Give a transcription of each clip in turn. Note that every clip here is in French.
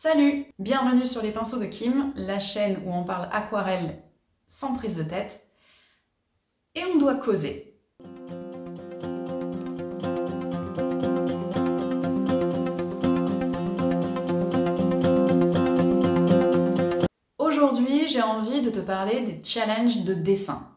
Salut! Bienvenue sur les pinceaux de Kim, la chaîne où on parle aquarelle sans prise de tête. Et on doit causer. Aujourd'hui, j'ai envie de te parler des challenges de dessin.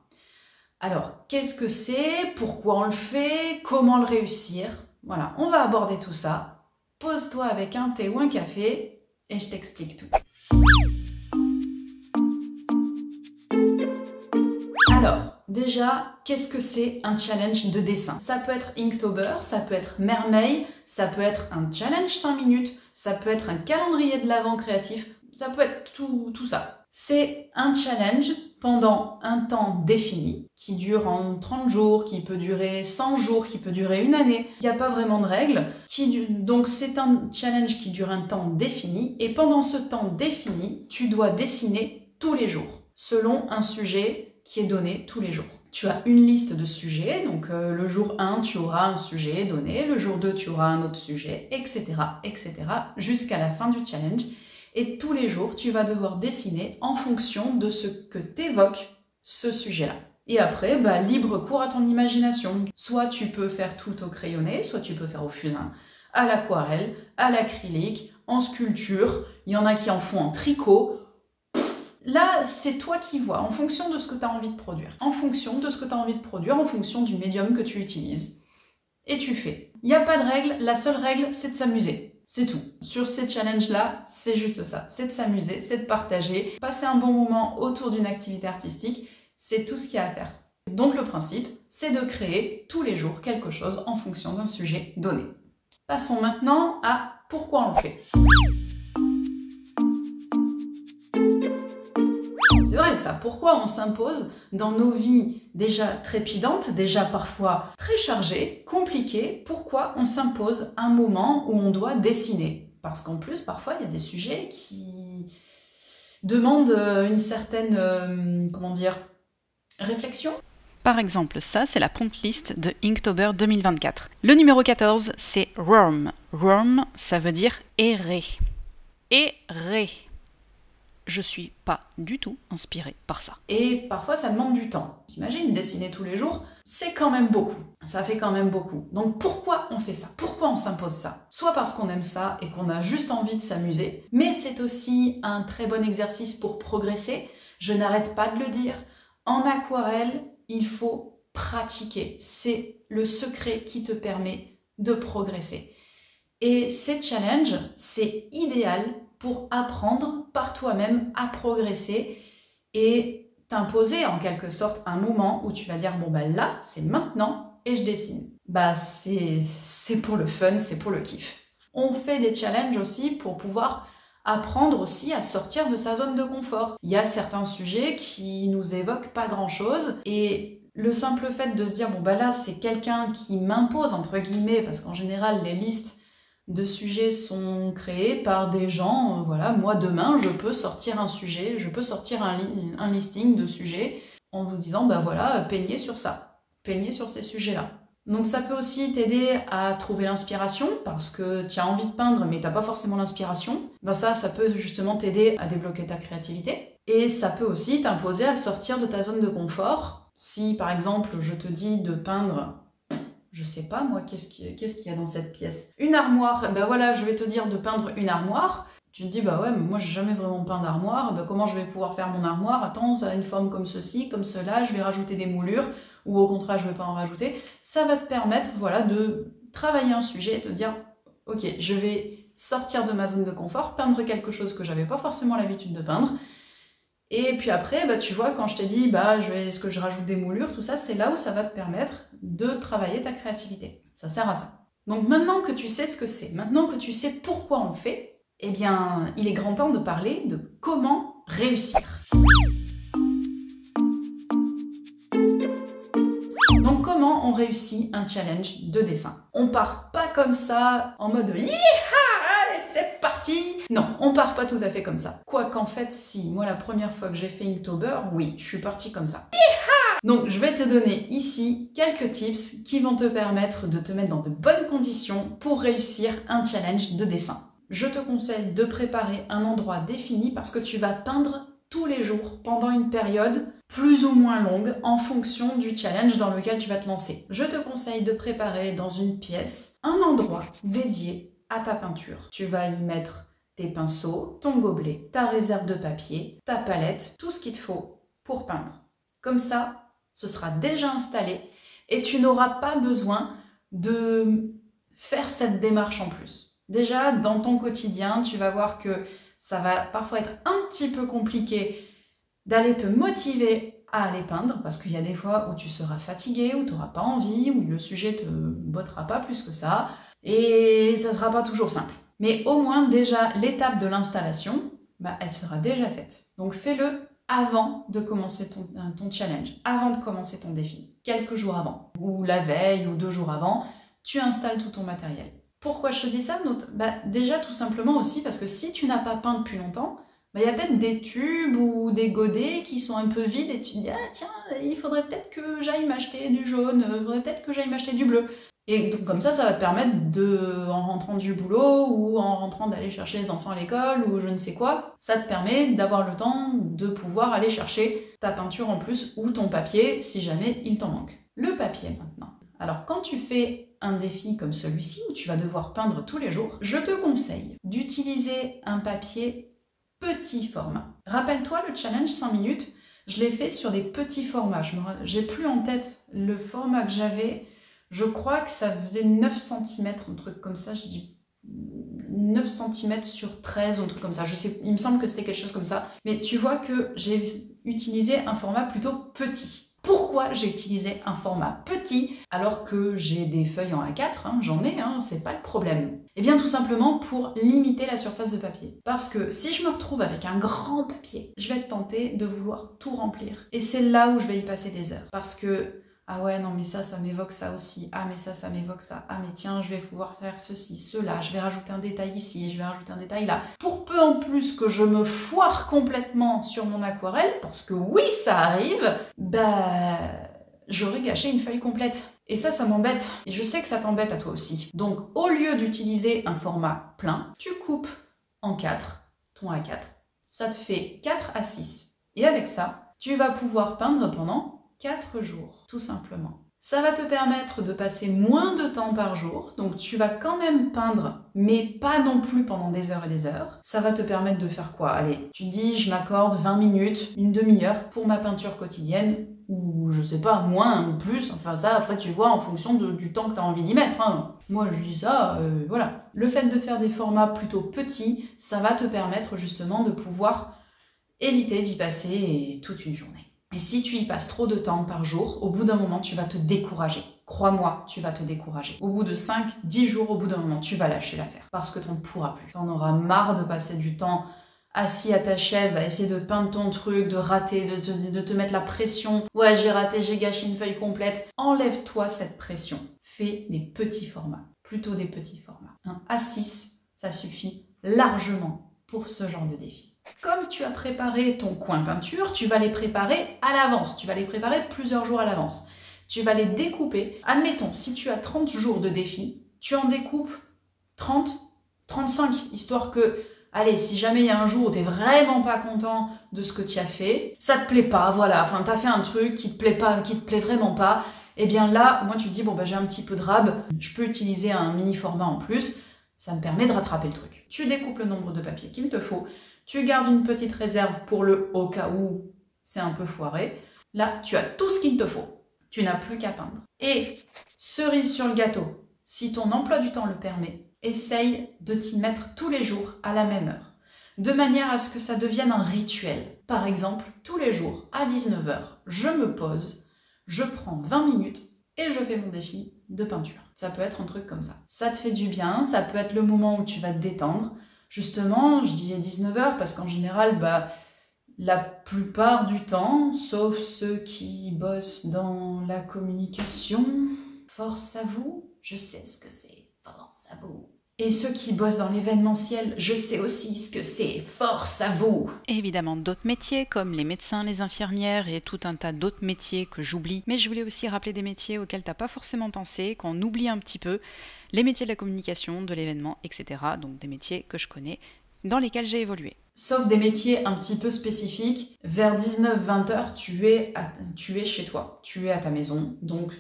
Alors, qu'est-ce que c'est? Pourquoi on le fait? Comment le réussir? Voilà, on va aborder tout ça. Pose-toi avec un thé ou un café et je t'explique tout. Alors, déjà, qu'est-ce que c'est un challenge de dessin? Ça peut être Inktober, ça peut être Merveille, ça peut être un challenge 5 minutes, ça peut être un calendrier de l'Avent créatif, ça peut être tout ça. C'est un challenge pendant un temps défini, qui dure en 30 jours, qui peut durer 100 jours, qui peut durer une année. Il n'y a pas vraiment de règles. Donc c'est un challenge qui dure un temps défini, et pendant ce temps défini, tu dois dessiner tous les jours, selon un sujet qui est donné tous les jours. Tu as une liste de sujets, donc le jour 1, tu auras un sujet donné, le jour 2, tu auras un autre sujet, etc., etc., jusqu'à la fin du challenge. Et tous les jours, tu vas devoir dessiner en fonction de ce que t'évoque ce sujet-là. Et après, libre cours à ton imagination. Soit tu peux faire tout au crayonné, soit tu peux faire au fusain, à l'aquarelle, à l'acrylique, en sculpture. Il y en a qui en font en tricot. Là, c'est toi qui vois, en fonction de ce que tu as envie de produire. En fonction de ce que tu as envie de produire, en fonction du médium que tu utilises. Et tu fais. Il n'y a pas de règle, la seule règle, c'est de s'amuser. C'est tout. Sur ces challenges-là, c'est juste ça. C'est de s'amuser, c'est de partager, passer un bon moment autour d'une activité artistique. C'est tout ce qu'il y a à faire. Donc le principe, c'est de créer tous les jours quelque chose en fonction d'un sujet donné. Passons maintenant à pourquoi on le fait. C'est vrai ça, pourquoi on s'impose dans nos vies déjà trépidantes, déjà parfois très chargées, compliquées, pourquoi on s'impose un moment où on doit dessiner? Parce qu'en plus, parfois, il y a des sujets qui demandent une certaine, réflexion. Par exemple, ça, c'est la prompt list de Inktober 2024. Le numéro 14, c'est roam. Roam, ça veut dire errer. Errer. Je suis pas du tout inspirée par ça. Et parfois, ça demande du temps. T'imagines, dessiner tous les jours, c'est quand même beaucoup. Ça fait quand même beaucoup. Donc pourquoi on fait ça? Pourquoi on s'impose ça? Soit parce qu'on aime ça et qu'on a juste envie de s'amuser, mais c'est aussi un très bon exercice pour progresser. Je n'arrête pas de le dire. En aquarelle, il faut pratiquer. C'est le secret qui te permet de progresser. Et ces challenges, c'est idéal pour apprendre par toi-même à progresser et t'imposer en quelque sorte un moment où tu vas dire bon là, c'est maintenant et je dessine. C'est pour le fun, c'est pour le kiff. On fait des challenges aussi pour pouvoir apprendre aussi à sortir de sa zone de confort. Il y a certains sujets qui nous évoquent pas grand-chose et le simple fait de se dire bon là, c'est quelqu'un qui m'impose entre guillemets, parce qu'en général les listes de sujets sont créés par des gens, voilà, moi demain je peux sortir un sujet, je peux sortir un listing de sujets en vous disant voilà, peignez sur ça, peignez sur ces sujets-là. Donc ça peut aussi t'aider à trouver l'inspiration parce que tu as envie de peindre mais t'as pas forcément l'inspiration. Ça peut justement t'aider à débloquer ta créativité. Et ça peut aussi t'imposer à sortir de ta zone de confort. Si par exemple je te dis de peindre, je sais pas moi, qu'est-ce qu'il y a dans cette pièce? Une armoire, voilà, je vais te dire de peindre une armoire. Tu te dis, ouais, mais moi j'ai jamais vraiment peint d'armoire, comment je vais pouvoir faire mon armoire? Attends, ça a une forme comme ceci, comme cela, je vais rajouter des moulures, ou au contraire, je vais pas en rajouter. Ça va te permettre, voilà, de travailler un sujet et te dire, ok, je vais sortir de ma zone de confort, peindre quelque chose que j'avais pas forcément l'habitude de peindre. Et puis après, tu vois, quand je t'ai dit, est-ce que je rajoute des moulures, tout ça, c'est là où ça va te permettre de travailler ta créativité. Ça sert à ça. Donc maintenant que tu sais ce que c'est, maintenant que tu sais pourquoi on le fait, eh bien, il est grand temps de parler de comment réussir. Donc comment on réussit un challenge de dessin? On part pas comme ça, en mode « Yeeha, allez, c'est parti !» Non, on part pas tout à fait comme ça. Quoiqu'en fait, si, moi la première fois que j'ai fait Inktober, oui, je suis partie comme ça. Donc je vais te donner ici quelques tips qui vont te permettre de te mettre dans de bonnes conditions pour réussir un challenge de dessin. je te conseille de préparer un endroit défini parce que tu vas peindre tous les jours pendant une période plus ou moins longue en fonction du challenge dans lequel tu vas te lancer. Je te conseille de préparer dans une pièce un endroit dédié à ta peinture. Tu vas y mettre tes pinceaux, ton gobelet, ta réserve de papier, ta palette, tout ce qu'il te faut pour peindre. Comme ça, ce sera déjà installé et tu n'auras pas besoin de faire cette démarche en plus. Déjà, dans ton quotidien, tu vas voir que ça va parfois être un petit peu compliqué d'aller te motiver à aller peindre, parce qu'il y a des fois où tu seras fatigué, où tu n'auras pas envie, où le sujet te bottera pas plus que ça, et ça ne sera pas toujours simple. Mais au moins, déjà, l'étape de l'installation, elle sera déjà faite. Donc fais-le avant de commencer ton challenge, avant de commencer ton défi, quelques jours avant, ou la veille, ou 2 jours avant, tu installes tout ton matériel. Pourquoi je te dis ça? Déjà tout simplement aussi parce que si tu n'as pas peint depuis longtemps, il y a peut-être des tubes ou des godets qui sont un peu vides et tu te dis « Ah tiens, il faudrait peut-être que j'aille m'acheter du jaune, il faudrait peut-être que j'aille m'acheter du bleu. » Et donc, comme ça va te permettre en rentrant du boulot ou en rentrant d'aller chercher les enfants à l'école ou je ne sais quoi, ça te permet d'avoir le temps de pouvoir aller chercher ta peinture en plus ou ton papier si jamais il t'en manque. Le papier maintenant. Alors quand tu fais un défi comme celui-ci où tu vas devoir peindre tous les jours, je te conseille d'utiliser un papier petit format. Rappelle-toi le challenge 5 minutes, je l'ai fait sur des petits formats. J'ai plus en tête le format que j'avais. Je crois que ça faisait 9 cm, un truc comme ça. Je dis 9 cm sur 13, un truc comme ça. Je sais, il me semble que c'était quelque chose comme ça. Mais tu vois que j'ai utilisé un format plutôt petit. Pourquoi j'ai utilisé un format petit alors que j'ai des feuilles en A4, j'en ai, c'est pas le problème. Eh bien tout simplement pour limiter la surface de papier. Parce que si je me retrouve avec un grand papier, je vais être tentée de vouloir tout remplir. Et c'est là où je vais y passer des heures. Parce que ah ouais, non mais ça m'évoque ça aussi. Ah mais ça m'évoque ça. Ah mais tiens, je vais pouvoir faire ceci, cela. Je vais rajouter un détail ici, je vais rajouter un détail là. Pour peu en plus que je me foire complètement sur mon aquarelle, parce que oui, ça arrive, j'aurais gâché une feuille complète. Et ça m'embête. Et je sais que ça t'embête à toi aussi. Donc au lieu d'utiliser un format plein, tu coupes en 4 ton A4. Ça te fait 4 à 6. Et avec ça, tu vas pouvoir peindre pendant 4 jours, tout simplement. Ça va te permettre de passer moins de temps par jour, donc tu vas quand même peindre, mais pas non plus pendant des heures et des heures. Ça va te permettre de faire quoi? Allez, tu dis je m'accorde 20 minutes, une demi-heure pour ma peinture quotidienne, ou je sais pas, moins ou plus, enfin ça après tu vois en fonction du temps que tu as envie d'y mettre. Moi je dis ça, voilà. Le fait de faire des formats plutôt petits, ça va te permettre justement de pouvoir éviter d'y passer toute une journée. Et si tu y passes trop de temps par jour, au bout d'un moment, tu vas te décourager. Crois-moi, tu vas te décourager. Au bout de 5-10 jours, au bout d'un moment, tu vas lâcher l'affaire. Parce que tu ne pourras plus. Tu en auras marre de passer du temps assis à ta chaise, à essayer de peindre ton truc, de rater, de te mettre la pression. Ouais, j'ai raté, j'ai gâché une feuille complète. Enlève-toi cette pression. Fais des petits formats. Plutôt des petits formats. Un A6, ça suffit largement pour ce genre de défi. Comme tu as préparé ton coin peinture, tu vas les préparer à l'avance. Tu vas les préparer plusieurs jours à l'avance. Tu vas les découper. Admettons, si tu as 30 jours de défi, tu en découpes 30, 35, histoire que, allez, si jamais il y a un jour où tu n'es vraiment pas content de ce que tu as fait, ça te plaît pas, voilà, enfin, tu as fait un truc qui te plaît pas, qui te plaît vraiment pas, et bien là, au moins tu te dis, bon, j'ai un petit peu de rab, je peux utiliser un mini format en plus, ça me permet de rattraper le truc. Tu découpes le nombre de papiers qu'il te faut. Tu gardes une petite réserve pour le au cas où c'est un peu foiré. Là, tu as tout ce qu'il te faut. Tu n'as plus qu'à peindre. Et cerise sur le gâteau, si ton emploi du temps le permet, essaye de t'y mettre tous les jours à la même heure. De manière à ce que ça devienne un rituel. Par exemple, tous les jours à 19 h, je me pose, je prends 20 minutes et je fais mon défi de peinture. Ça peut être un truc comme ça. Ça te fait du bien, ça peut être le moment où tu vas te détendre. Justement, je dis 19 h parce qu'en général, la plupart du temps, sauf ceux qui bossent dans la communication, force à vous, je sais ce que c'est, force à vous. Et ceux qui bossent dans l'événementiel, je sais aussi ce que c'est, force à vous. Et évidemment d'autres métiers comme les médecins, les infirmières et tout un tas d'autres métiers que j'oublie. Mais je voulais aussi rappeler des métiers auxquels t'as pas forcément pensé, qu'on oublie un petit peu. les métiers de la communication, de l'événement, etc. Donc des métiers que je connais, dans lesquels j'ai évolué. Sauf des métiers un petit peu spécifiques, vers 19-20 heures, tu es chez toi, tu es à ta maison, donc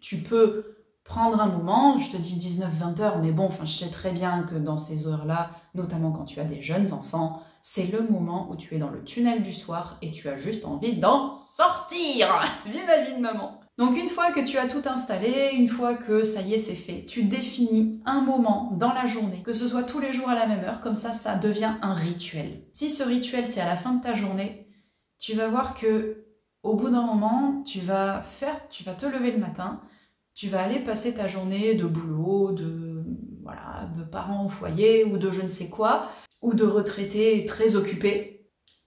tu peux prendre un moment, je te dis 19-20 heures, mais bon, je sais très bien que dans ces heures-là, notamment quand tu as des jeunes enfants, c'est le moment où tu es dans le tunnel du soir et tu as juste envie d'en sortir. Vive ma vie de maman. Donc une fois que tu as tout installé, une fois que ça y est, c'est fait, tu définis un moment dans la journée, que ce soit tous les jours à la même heure, comme ça devient un rituel. Si ce rituel, c'est à la fin de ta journée, tu vas voir que au bout d'un moment, tu vas te lever le matin, tu vas aller passer ta journée de boulot, de parents au foyer ou de je ne sais quoi, ou de retraités très occupés.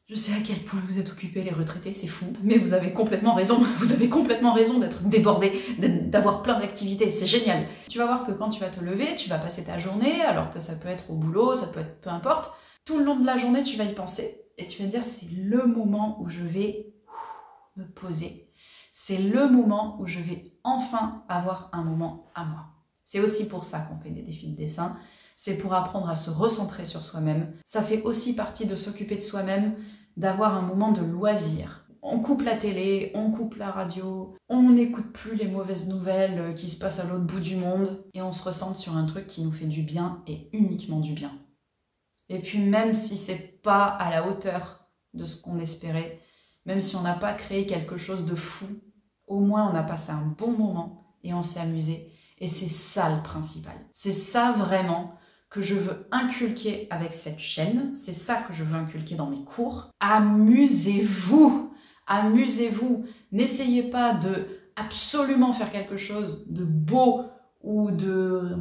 Je sais à quel point vous êtes occupés, les retraités, c'est fou. Mais vous avez complètement raison. Vous avez complètement raison d'être débordés, d'avoir plein d'activités. C'est génial. Tu vas voir que quand tu vas te lever, tu vas passer ta journée, alors que ça peut être au boulot, ça peut être peu importe. Tout le long de la journée, tu vas y penser. Et tu vas te dire, c'est le moment où je vais me poser. C'est le moment où je vais enfin avoir un moment à moi. C'est aussi pour ça qu'on fait des défis de dessin. C'est pour apprendre à se recentrer sur soi-même. Ça fait aussi partie de s'occuper de soi-même, d'avoir un moment de loisir. On coupe la télé, on coupe la radio, on n'écoute plus les mauvaises nouvelles qui se passent à l'autre bout du monde et on se recentre sur un truc qui nous fait du bien et uniquement du bien. Et puis même si c'est pas à la hauteur de ce qu'on espérait, même si on n'a pas créé quelque chose de fou, au moins on a passé un bon moment et on s'est amusé. Et c'est ça le principal. C'est ça vraiment que je veux inculquer avec cette chaîne. C'est ça que je veux inculquer dans mes cours. Amusez-vous! Amusez-vous! N'essayez pas de absolument faire quelque chose de beau ou de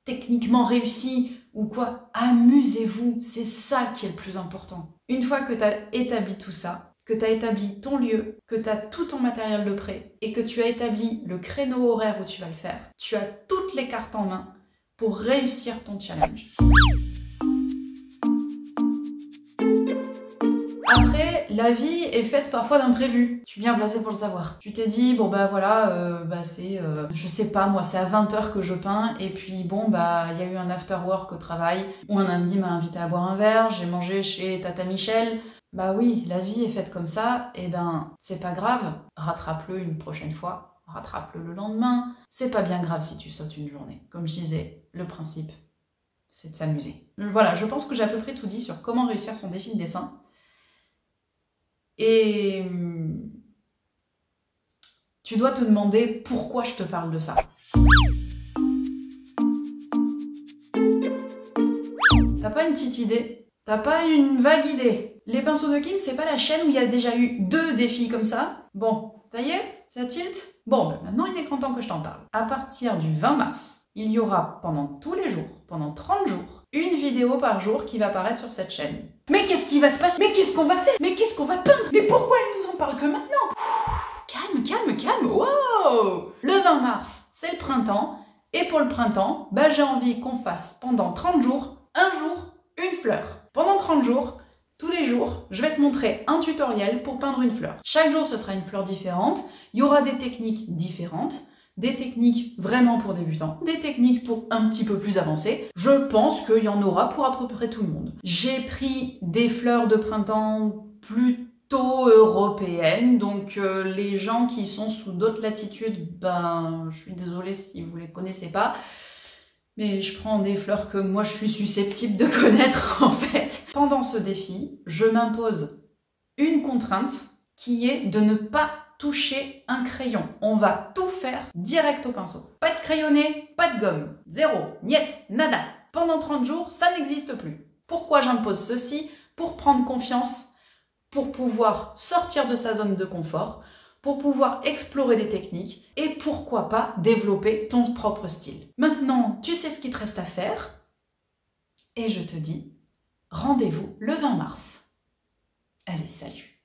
techniquement réussi ou quoi. Amusez-vous! C'est ça qui est le plus important. Une fois que tu as établi tout ça, que tu as établi ton lieu, que tu as tout ton matériel de prêt et que tu as établi le créneau horaire où tu vas le faire, tu as toutes les cartes en main pour réussir ton challenge. Après, la vie est faite parfois d'imprévus. Je suis bien placée pour le savoir. Tu t'es dit, je sais pas, moi, c'est à 20h que je peins, et puis il y a eu un after work au travail, où un ami m'a invité à boire un verre, j'ai mangé chez Tata Michel. Bah oui, la vie est faite comme ça, et c'est pas grave, rattrape-le une prochaine fois. Rattrape-le le lendemain. C'est pas bien grave si tu sautes une journée. Comme je disais, le principe, c'est de s'amuser. Voilà, je pense que j'ai à peu près tout dit sur comment réussir son défi de dessin. Et tu dois te demander pourquoi je te parle de ça. T'as pas une petite idée? T'as pas une vague idée? Les pinceaux de Kim, c'est pas la chaîne où il y a déjà eu 2 défis comme ça? Bon, ça y est? Ça tilt? Bon, maintenant il est grand temps que je t'en parle. À partir du 20 mars, il y aura pendant tous les jours, pendant 30 jours, une vidéo par jour qui va apparaître sur cette chaîne. Mais qu'est-ce qui va se passer? Mais qu'est-ce qu'on va faire? Mais qu'est-ce qu'on va peindre? Mais pourquoi ils nous en parlent que maintenant? Calme, calme, calme, wow! Le 20 mars, c'est le printemps, et pour le printemps, j'ai envie qu'on fasse pendant 30 jours, un jour, une fleur. Pendant 30 jours, tous les jours, je vais te montrer un tutoriel pour peindre une fleur. Chaque jour, ce sera une fleur différente. Il y aura des techniques différentes, des techniques vraiment pour débutants, des techniques pour un petit peu plus avancés. Je pense qu'il y en aura pour à peu près tout le monde. J'ai pris des fleurs de printemps plutôt européennes, donc les gens qui sont sous d'autres latitudes, je suis désolée si vous les connaissez pas. Mais je prends des fleurs que moi je suis susceptible de connaître en fait. Pendant ce défi, je m'impose une contrainte qui est de ne pas toucher un crayon. On va tout faire direct au pinceau. Pas de crayonné, pas de gomme. Zéro, niet, nada. Pendant 30 jours, ça n'existe plus. Pourquoi j'impose ceci? Pour prendre confiance, pour pouvoir sortir de sa zone de confort, pour pouvoir explorer des techniques et pourquoi pas développer ton propre style. Maintenant, tu sais ce qu'il te reste à faire et je te dis rendez-vous le 20 mars. Allez, salut!